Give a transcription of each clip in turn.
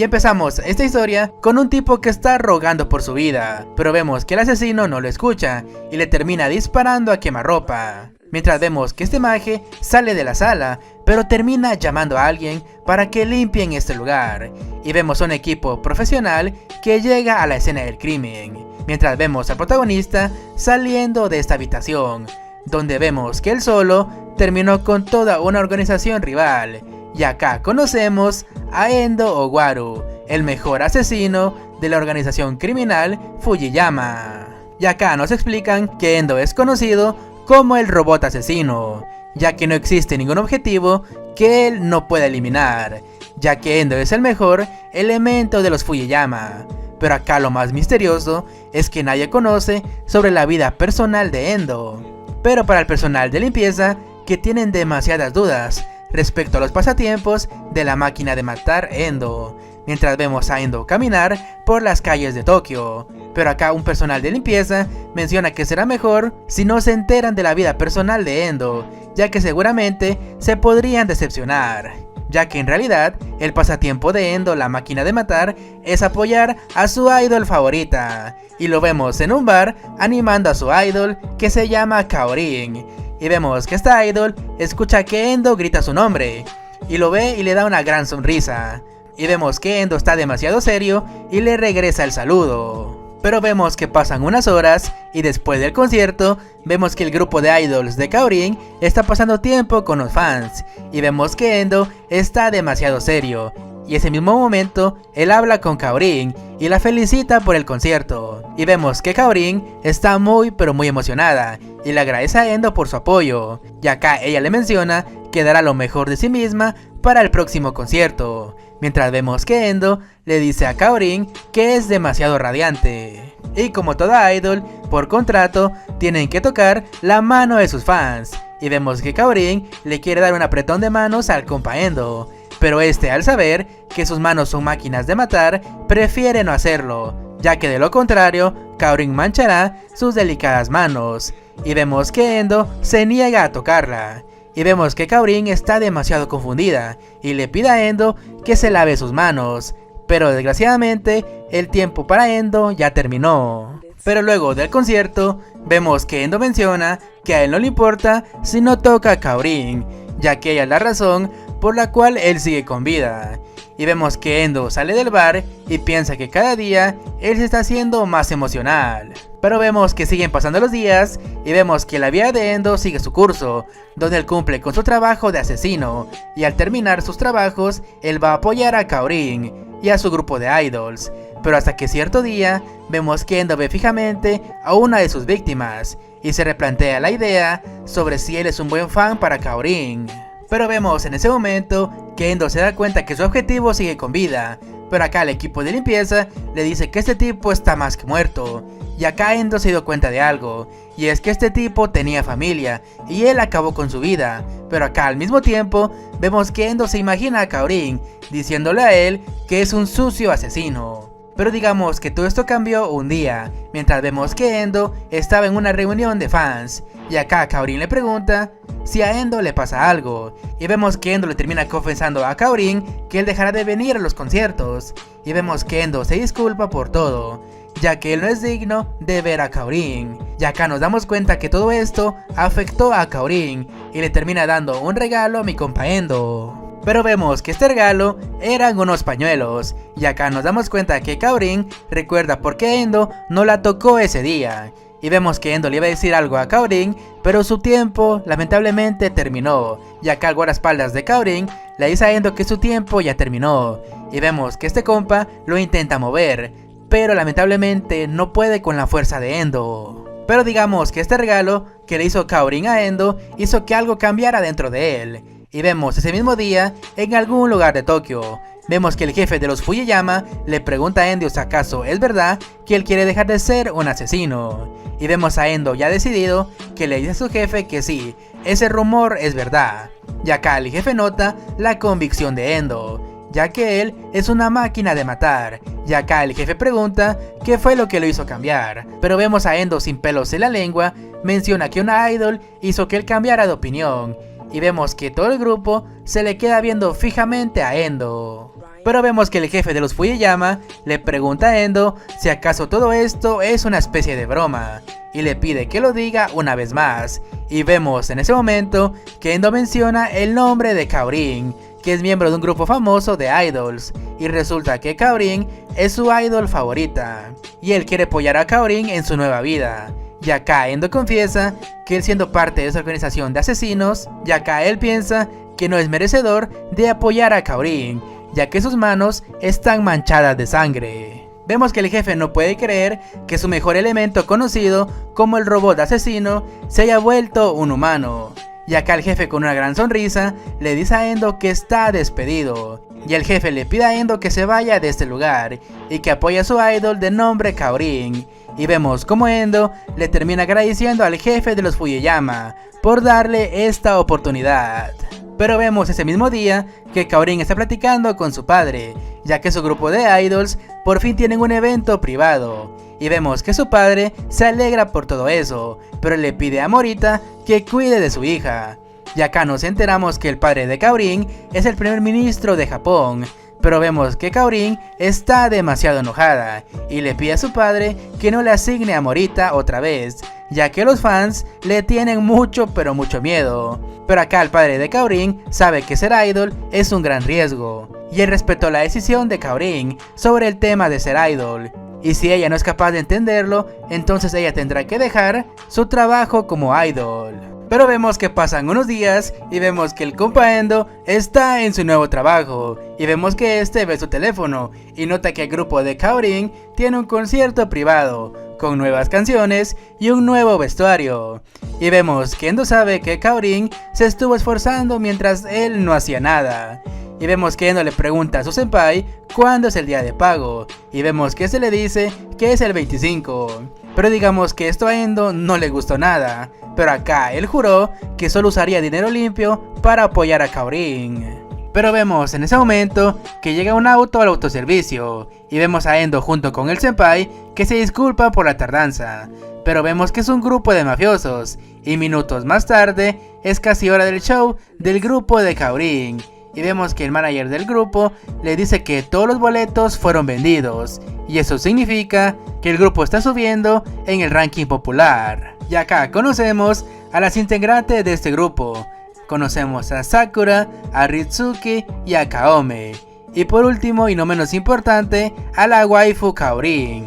Y empezamos esta historia con un tipo que está rogando por su vida, pero vemos que el asesino no lo escucha y le termina disparando a quemarropa. Mientras vemos que este maje sale de la sala, pero termina llamando a alguien para que limpien este lugar. Y vemos a un equipo profesional que llega a la escena del crimen. Mientras vemos al protagonista saliendo de esta habitación, donde vemos que él solo terminó con toda una organización rival. Y acá conocemos a Endo Owaru, el mejor asesino de la organización criminal Fujiyama. Y acá nos explican que Endo es conocido como el robot asesino, ya que no existe ningún objetivo que él no pueda eliminar, ya que Endo es el mejor elemento de los Fujiyama. Pero acá lo más misterioso es que nadie conoce sobre la vida personal de Endo. Pero para el personal de limpieza, que tienen demasiadas dudas respecto a los pasatiempos de la máquina de matar Endo, mientras vemos a Endo caminar por las calles de Tokio. Pero acá un personal de limpieza menciona que será mejor si no se enteran de la vida personal de Endo, ya que seguramente se podrían decepcionar, ya que en realidad el pasatiempo de Endo, la máquina de matar, es apoyar a su idol favorita, y lo vemos en un bar animando a su idol que se llama Kaorin, y vemos que esta idol escucha que Endo grita su nombre, y lo ve y le da una gran sonrisa, y vemos que Endo está demasiado serio y le regresa el saludo. Pero vemos que pasan unas horas y después del concierto vemos que el grupo de idols de Kaorin está pasando tiempo con los fans y vemos que Endo está demasiado serio, y ese mismo momento él habla con Kaorin y la felicita por el concierto, y vemos que Kaorin está muy emocionada y le agradece a Endo por su apoyo, y acá ella le menciona que dará lo mejor de sí misma para el próximo concierto, mientras vemos que Endo le dice a Kaorin que es demasiado radiante, y como toda idol, por contrato, tienen que tocar la mano de sus fans, y vemos que Kaorin le quiere dar un apretón de manos al compa Endo, pero este, al saber que sus manos son máquinas de matar, prefiere no hacerlo, ya que de lo contrario, Kaorin manchará sus delicadas manos, y vemos que Endo se niega a tocarla. Y vemos que Kaorin está demasiado confundida y le pide a Endo que se lave sus manos, pero desgraciadamente el tiempo para Endo ya terminó. Pero luego del concierto vemos que Endo menciona que a él no le importa si no toca a Kaorin, ya que ella es la razón por la cual él sigue con vida. Y vemos que Endo sale del bar y piensa que cada día él se está haciendo más emocional. Pero vemos que siguen pasando los días y vemos que la vida de Endo sigue su curso, donde él cumple con su trabajo de asesino, y al terminar sus trabajos él va a apoyar a Kaorin y a su grupo de idols. Pero hasta que cierto día vemos que Endo ve fijamente a una de sus víctimas y se replantea la idea sobre si él es un buen fan para Kaorin. Pero vemos en ese momento que Endo se da cuenta que su objetivo sigue con vida, pero acá el equipo de limpieza le dice que este tipo está más que muerto. Y acá Endo se dio cuenta de algo, y es que este tipo tenía familia y él acabó con su vida. Pero acá al mismo tiempo vemos que Endo se imagina a Kaorin diciéndole a él que es un sucio asesino. Pero digamos que todo esto cambió un día, mientras vemos que Endo estaba en una reunión de fans, y acá Kaorin le pregunta si a Endo le pasa algo, y vemos que Endo le termina confesando a Kaorin que él dejará de venir a los conciertos, y vemos que Endo se disculpa por todo, ya que él no es digno de ver a Kaorin, y acá nos damos cuenta que todo esto afectó a Kaorin, y le termina dando un regalo a mi compa Endo. Pero vemos que este regalo eran unos pañuelos, y acá nos damos cuenta que Kaorin recuerda por qué Endo no la tocó ese día, y vemos que Endo le iba a decir algo a Kaorin, pero su tiempo lamentablemente terminó, y acá el guardaespaldas de Kaorin le dice a Endo que su tiempo ya terminó, y vemos que este compa lo intenta mover, pero lamentablemente no puede con la fuerza de Endo. Pero digamos que este regalo que le hizo Kaorin a Endo hizo que algo cambiara dentro de él. Y vemos ese mismo día, en algún lugar de Tokio, vemos que el jefe de los Fujiyama le pregunta a Endo si acaso es verdad que él quiere dejar de ser un asesino. Y vemos a Endo ya decidido que le dice a su jefe que sí, ese rumor es verdad. Y acá el jefe nota la convicción de Endo, ya que él es una máquina de matar. Y acá el jefe pregunta qué fue lo que lo hizo cambiar, pero vemos a Endo sin pelos en la lengua, menciona que una idol hizo que él cambiara de opinión. Y vemos que todo el grupo se le queda viendo fijamente a Endo. Pero vemos que el jefe de los Fuyuyama le pregunta a Endo si acaso todo esto es una especie de broma, y le pide que lo diga una vez más, y vemos en ese momento que Endo menciona el nombre de Kaorin, que es miembro de un grupo famoso de idols, y resulta que Kaorin es su idol favorita, y él quiere apoyar a Kaorin en su nueva vida. Y acá Endo confiesa que él, siendo parte de esa organización de asesinos, y acá él piensa que no es merecedor de apoyar a Kaorin, ya que sus manos están manchadas de sangre. Vemos que el jefe no puede creer que su mejor elemento conocido como el robot asesino se haya vuelto un humano. Y acá el jefe, con una gran sonrisa, le dice a Endo que está despedido. Y el jefe le pide a Endo que se vaya de este lugar y que apoye a su idol de nombre Kaorin. Y vemos como Endo le termina agradeciendo al jefe de los Fuyuyama por darle esta oportunidad. Pero vemos ese mismo día que Kaorin está platicando con su padre, ya que su grupo de idols por fin tienen un evento privado. Y vemos que su padre se alegra por todo eso, pero le pide a Morita que cuide de su hija. Y acá nos enteramos que el padre de Kaorin es el primer ministro de Japón. Pero vemos que Kaorin está demasiado enojada y le pide a su padre que no le asigne a Morita otra vez, ya que los fans le tienen mucho pero mucho miedo. Pero acá el padre de Kaorin sabe que ser idol es un gran riesgo, y él respetó la decisión de Kaorin sobre el tema de ser idol. Y si ella no es capaz de entenderlo, entonces ella tendrá que dejar su trabajo como idol. Pero vemos que pasan unos días y vemos que el compa Endo está en su nuevo trabajo, y vemos que este ve su teléfono y nota que el grupo de Kaorin tiene un concierto privado con nuevas canciones y un nuevo vestuario. Y vemos que Endo sabe que Kaorin se estuvo esforzando mientras él no hacía nada. Y vemos que Endo le pregunta a su senpai cuándo es el día de pago, y vemos que se le dice que es el 25. Pero digamos que esto a Endo no le gustó nada, pero acá él juró que solo usaría dinero limpio para apoyar a Kaorin. Pero vemos en ese momento que llega un auto al autoservicio, y vemos a Endo junto con el senpai que se disculpa por la tardanza. Pero vemos que es un grupo de mafiosos, y minutos más tarde es casi hora del show del grupo de Kaorin. Y vemos que el manager del grupo le dice que todos los boletos fueron vendidos, y eso significa que el grupo está subiendo en el ranking popular. Y acá conocemos a las integrantes de este grupo. Conocemos a Sakura, a Ritsuki y a Kaome. Y por último y no menos importante, a la waifu Kaorin.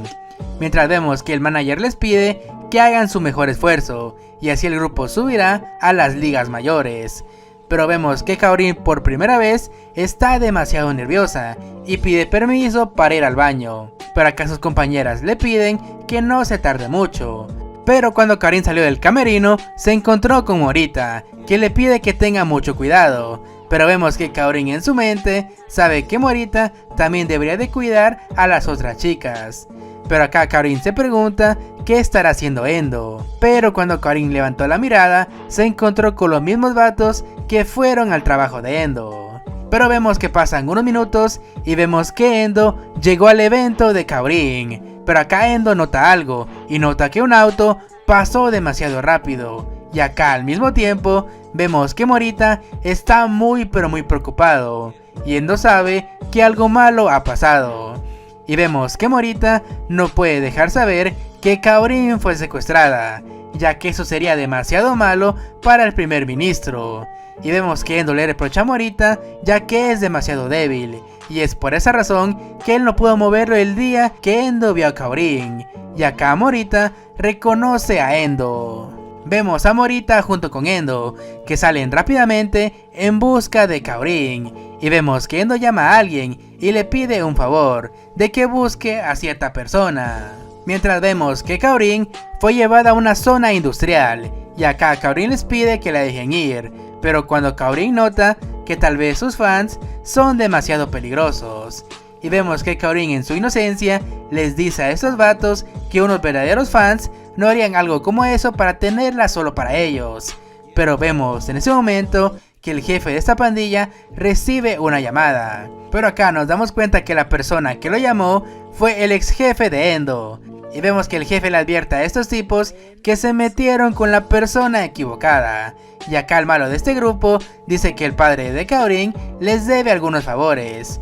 Mientras vemos que el manager les pide que hagan su mejor esfuerzo, y así el grupo subirá a las ligas mayores. Pero vemos que Kaorin por primera vez está demasiado nerviosa y pide permiso para ir al baño. Pero acá sus compañeras le piden que no se tarde mucho. Pero cuando Kaorin salió del camerino, se encontró con Morita, que le pide que tenga mucho cuidado. Pero vemos que Kaorin en su mente sabe que Morita también debería de cuidar a las otras chicas. Pero acá Kaorin se pregunta qué estará haciendo Endo. Pero cuando Kaorin levantó la mirada, se encontró con los mismos vatos que fueron al trabajo de Endo. Pero vemos que pasan unos minutos y vemos que Endo llegó al evento de Kaorin. Pero acá Endo nota algo, y nota que un auto pasó demasiado rápido. Y acá al mismo tiempo vemos que Morita está muy pero muy preocupado, y Endo sabe que algo malo ha pasado. Y vemos que Morita no puede dejar saber que Kaorin fue secuestrada, ya que eso sería demasiado malo para el primer ministro. Y vemos que Endo le reprocha a Morita ya que es demasiado débil, y es por esa razón que él no pudo moverlo el día que Endo vio a Kaorin. Y acá Morita reconoce a Endo. Vemos a Morita junto con Endo, que salen rápidamente en busca de Kaorin. Y vemos que Endo llama a alguien y le pide un favor, de que busque a cierta persona. Mientras vemos que Kaorin fue llevada a una zona industrial, y acá Kaorin les pide que la dejen ir. Pero cuando Kaorin nota que tal vez sus fans son demasiado peligrosos, y vemos que Kaorin en su inocencia les dice a estos vatos que unos verdaderos fans no harían algo como eso para tenerla solo para ellos. Pero vemos en ese momento que el jefe de esta pandilla recibe una llamada. Pero acá nos damos cuenta que la persona que lo llamó fue el ex jefe de Endo. Y vemos que el jefe le advierte a estos tipos que se metieron con la persona equivocada. Y acá el malo de este grupo dice que el padre de Kaorin les debe algunos favores.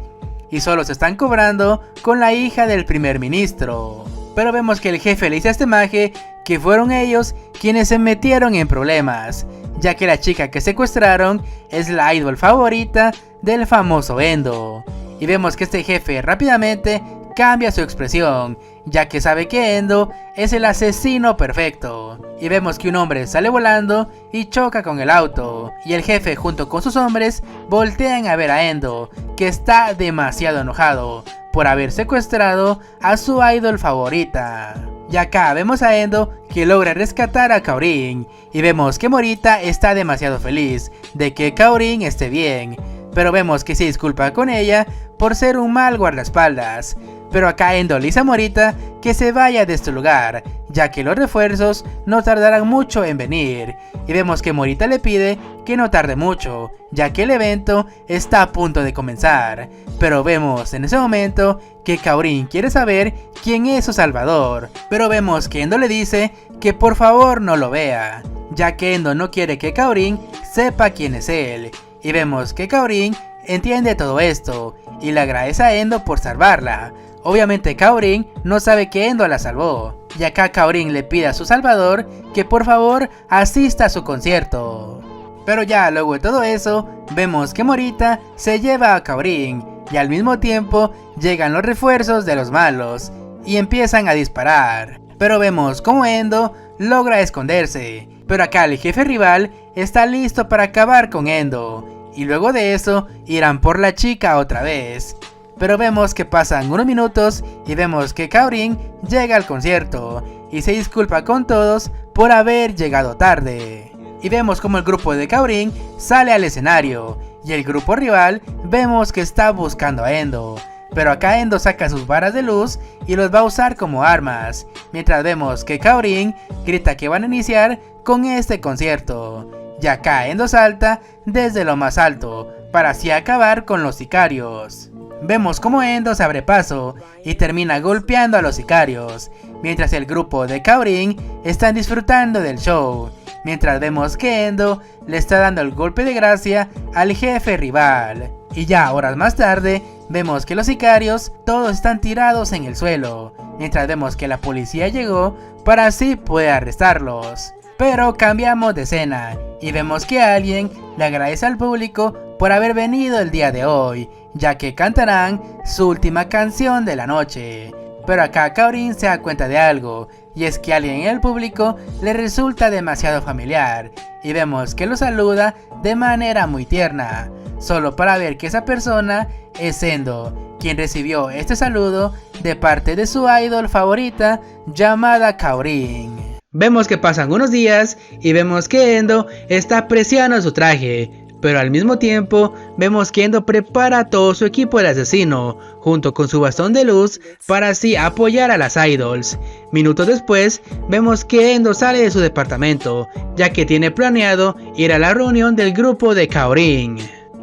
y solo se están cobrando con la hija del primer ministro. Pero vemos que el jefe le dice a este maje que fueron ellos quienes se metieron en problemas, ya que la chica que secuestraron es la idol favorita del famoso Endo. Y vemos que este jefe rápidamente cambia su expresión, ya que sabe que Endo es el asesino perfecto. Y vemos que un hombre sale volando y choca con el auto, y el jefe junto con sus hombres voltean a ver a Endo, que está demasiado enojado por haber secuestrado a su idol favorita. Y acá vemos a Endo que logra rescatar a Kaorin, y vemos que Morita está demasiado feliz de que Kaorin esté bien, pero vemos que se disculpa con ella por ser un mal guardaespaldas. Pero acá Endo le dice a Morita que se vaya de este lugar, ya que los refuerzos no tardarán mucho en venir. Y vemos que Morita le pide que no tarde mucho, ya que el evento está a punto de comenzar. Pero vemos en ese momento que Kaorin quiere saber quién es su salvador. Pero vemos que Endo le dice que por favor no lo vea, ya que Endo no quiere que Kaorin sepa quién es él. Y vemos que Kaorin entiende todo esto y le agradece a Endo por salvarla. Obviamente Kaorin no sabe que Endo la salvó, y acá Kaorin le pide a su salvador que por favor asista a su concierto. Pero ya luego de todo eso, vemos que Morita se lleva a Kaorin, y al mismo tiempo llegan los refuerzos de los malos, y empiezan a disparar. Pero vemos como Endo logra esconderse, pero acá el jefe rival está listo para acabar con Endo, y luego de eso irán por la chica otra vez. Pero vemos que pasan unos minutos y vemos que Kaorin llega al concierto y se disculpa con todos por haber llegado tarde. Y vemos como el grupo de Kaorin sale al escenario y el grupo rival vemos que está buscando a Endo. Pero acá Endo saca sus varas de luz y los va a usar como armas, mientras vemos que Kaorin grita que van a iniciar con este concierto. Y acá Endo salta desde lo más alto para así acabar con los sicarios. Vemos como Endo se abre paso y termina golpeando a los sicarios, mientras el grupo de Kaorin están disfrutando del show, mientras vemos que Endo le está dando el golpe de gracia al jefe rival. Y ya horas más tarde, vemos que los sicarios todos están tirados en el suelo, mientras vemos que la policía llegó para así poder arrestarlos. Pero cambiamos de escena y vemos que alguien le agradece al público por haber venido el día de hoy, ya que cantarán su última canción de la noche. Pero acá Kaorin se da cuenta de algo, y es que alguien en el público le resulta demasiado familiar, y vemos que lo saluda de manera muy tierna, solo para ver que esa persona es Endo, quien recibió este saludo de parte de su idol favorita llamada Kaorin. Vemos que pasan unos días y vemos que Endo está apreciando su traje, pero al mismo tiempo vemos que Endo prepara a todo su equipo de asesino junto con su bastón de luz para así apoyar a las idols. Minutos después vemos que Endo sale de su departamento, ya que tiene planeado ir a la reunión del grupo de Kaorin.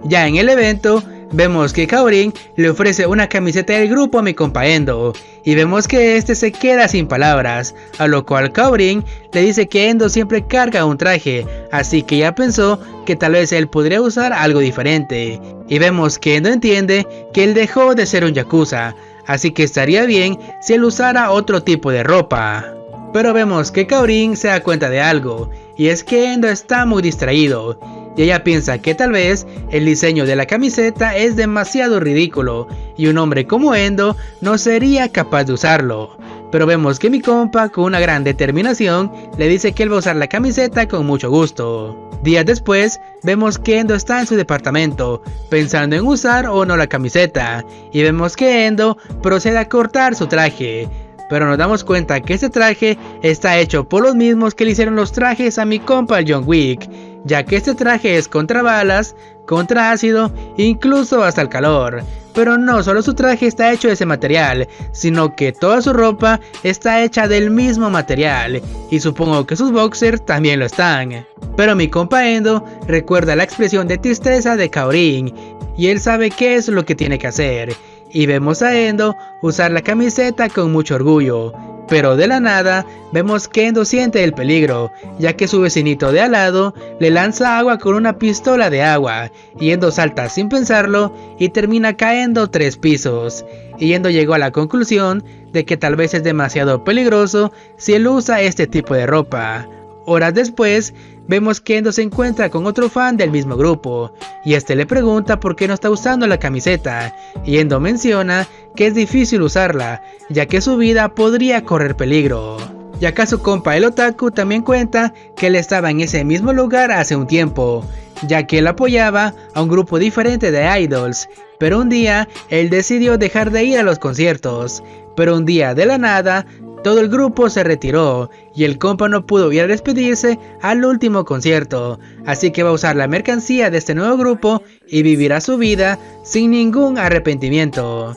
Ya en el evento vemos que Kaorin le ofrece una camiseta del grupo a mi compa Endo, y vemos que este se queda sin palabras, a lo cual Kaorin le dice que Endo siempre carga un traje, así que ya pensó que tal vez él podría usar algo diferente, y vemos que Endo entiende que él dejó de ser un yakuza, así que estaría bien si él usara otro tipo de ropa. Pero vemos que Kaorin se da cuenta de algo, y es que Endo está muy distraído, y ella piensa que tal vez el diseño de la camiseta es demasiado ridículo y un hombre como Endo no sería capaz de usarlo. Pero vemos que mi compa con una gran determinación le dice que él va a usar la camiseta con mucho gusto. Días después vemos que Endo está en su departamento pensando en usar o no la camiseta, y vemos que Endo procede a cortar su traje. Pero nos damos cuenta que este traje está hecho por los mismos que le hicieron los trajes a mi compa el John Wick, ya que este traje es contra balas, contra ácido, incluso hasta el calor. Pero no solo su traje está hecho de ese material, sino que toda su ropa está hecha del mismo material, y supongo que sus boxers también lo están. Pero mi compa Endo recuerda la expresión de tristeza de Kaorin, y él sabe qué es lo que tiene que hacer. Y vemos a Endo usar la camiseta con mucho orgullo, Pero de la nada, vemos que Endo siente el peligro, ya que su vecinito de al lado le lanza agua con una pistola de agua, y Endo salta sin pensarlo y termina cayendo 3 pisos. Y Endo llegó a la conclusión de que tal vez es demasiado peligroso si él usa este tipo de ropa. Horas después, vemos que Endo se encuentra con otro fan del mismo grupo, y este le pregunta por qué no está usando la camiseta, y Endo menciona que es difícil usarla, ya que su vida podría correr peligro. Y acá su compa el otaku también cuenta que él estaba en ese mismo lugar hace un tiempo, ya que él apoyaba a un grupo diferente de idols, pero un día él decidió dejar de ir a los conciertos, pero un día de la nada, todo el grupo se retiró y el compa no pudo ir a despedirse al último concierto, así que va a usar la mercancía de este nuevo grupo y vivirá su vida sin ningún arrepentimiento.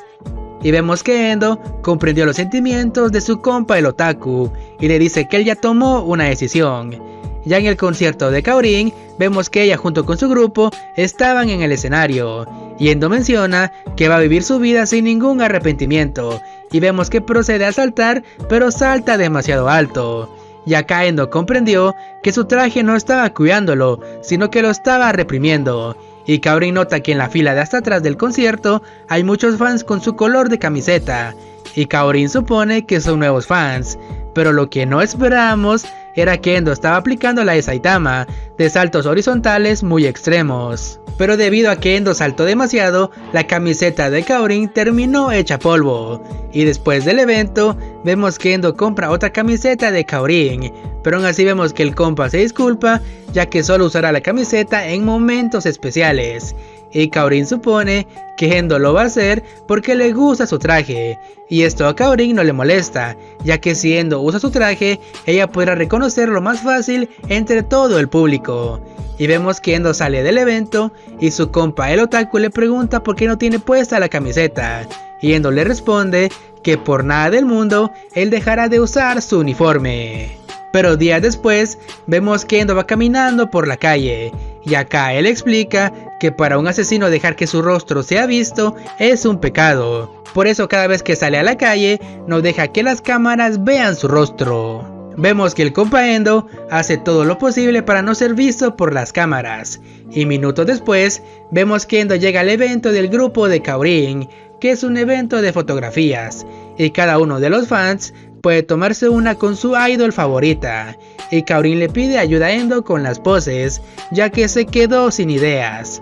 Y vemos que Endo comprendió los sentimientos de su compa el otaku y le dice que él ya tomó una decisión. Ya en el concierto de Kaorin, vemos que ella junto con su grupo estaban en el escenario, y Endo menciona que va a vivir su vida sin ningún arrepentimiento, y vemos que procede a saltar, pero salta demasiado alto. Y acá Endo comprendió que su traje no estaba cuidándolo, sino que lo estaba reprimiendo. Y Kaorin nota que en la fila de hasta atrás del concierto hay muchos fans con su color de camiseta, y Kaorin supone que son nuevos fans, pero lo que no esperábamos era que Endo estaba aplicando la de Saitama, de saltos horizontales muy extremos. Pero debido a que Endo saltó demasiado, la camiseta de Kaorin terminó hecha polvo. Y después del evento, vemos que Endo compra otra camiseta de Kaorin, pero aún así vemos que el compa se disculpa, ya que solo usará la camiseta en momentos especiales. Y Kaorin supone que Endo lo va a hacer porque le gusta su traje, y esto a Kaorin no le molesta, ya que si Endo usa su traje, ella podrá reconocerlo más fácil entre todo el público. Y vemos que Endo sale del evento, y su compa el otaku le pregunta por qué no tiene puesta la camiseta, y Endo le responde que por nada del mundo, él dejará de usar su uniforme. Pero días después, vemos que Endo va caminando por la calle, y acá él explica que para un asesino dejar que su rostro sea visto es un pecado. Por eso cada vez que sale a la calle, no deja que las cámaras vean su rostro. Vemos que el compa Endo hace todo lo posible para no ser visto por las cámaras, y minutos después, vemos que Endo llega al evento del grupo de Kaorin, que es un evento de fotografías, y cada uno de los fans puede tomarse una con su idol favorita, y Kaorin le pide ayuda a Endo con las poses, ya que se quedó sin ideas.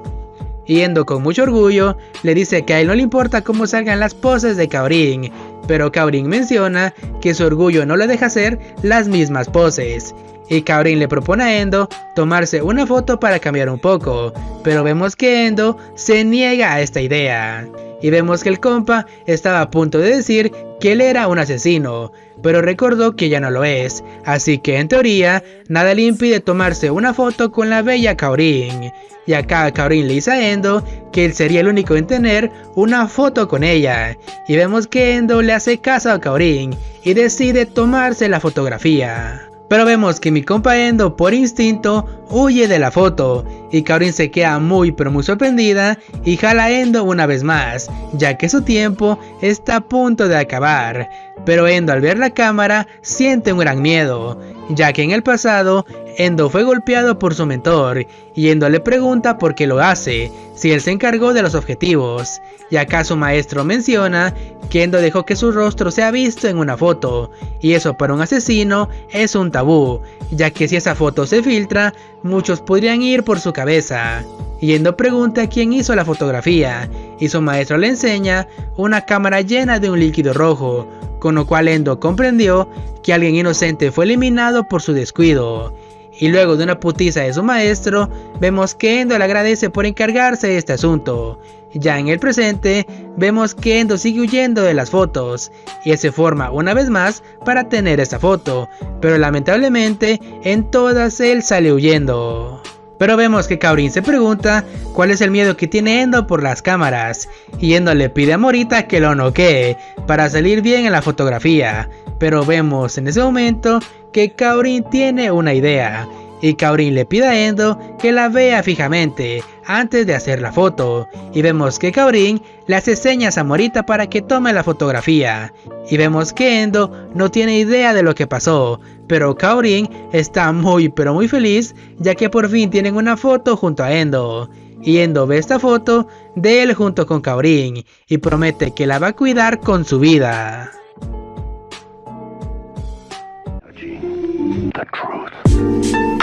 Y Endo con mucho orgullo le dice que a él no le importa cómo salgan las poses de Kaorin, pero Kaorin menciona que su orgullo no le deja hacer las mismas poses. Y Kaorin le propone a Endo tomarse una foto para cambiar un poco, pero vemos que Endo se niega a esta idea. Y vemos que el compa estaba a punto de decir que él era un asesino, pero recordó que ya no lo es, así que en teoría nada le impide tomarse una foto con la bella Kaorin. Y acá Kaorin le dice a Endo que él sería el único en tener una foto con ella, y vemos que Endo le hace caso a Kaorin y decide tomarse la fotografía. Pero vemos que mi compa Endo por instinto huye de la foto, y Kaorin se queda muy sorprendida y jala a Endo una vez más, ya que su tiempo está a punto de acabar. Pero Endo al ver la cámara siente un gran miedo, ya que en el pasado Endo fue golpeado por su mentor, y Endo le pregunta por qué lo hace, si él se encargó de los objetivos. Y acá su maestro menciona que Endo dejó que su rostro sea visto en una foto, y eso para un asesino es un tabú, ya que si esa foto se filtra, muchos podrían ir por su cabeza. Y Endo pregunta quién hizo la fotografía, y su maestro le enseña una cámara llena de un líquido rojo, con lo cual Endo comprendió que alguien inocente fue eliminado por su descuido. Y luego de una putiza de su maestro, vemos que Endo le agradece por encargarse de este asunto. Ya en el presente, vemos que Endo sigue huyendo de las fotos, y se forma una vez más para tener esta foto, pero lamentablemente en todas él sale huyendo. Pero vemos que Kaorin se pregunta cuál es el miedo que tiene Endo por las cámaras, y Endo le pide a Morita que lo noquee para salir bien en la fotografía, pero vemos en ese momento que Kaorin tiene una idea, y Kaorin le pide a Endo que la vea fijamente antes de hacer la foto, y vemos que Kaorin le hace señas a Morita para que tome la fotografía, y vemos que Endo no tiene idea de lo que pasó, pero Kaorin está muy feliz ya que por fin tienen una foto junto a Endo, y Endo ve esta foto de él junto con Kaorin y promete que la va a cuidar con su vida. The truth.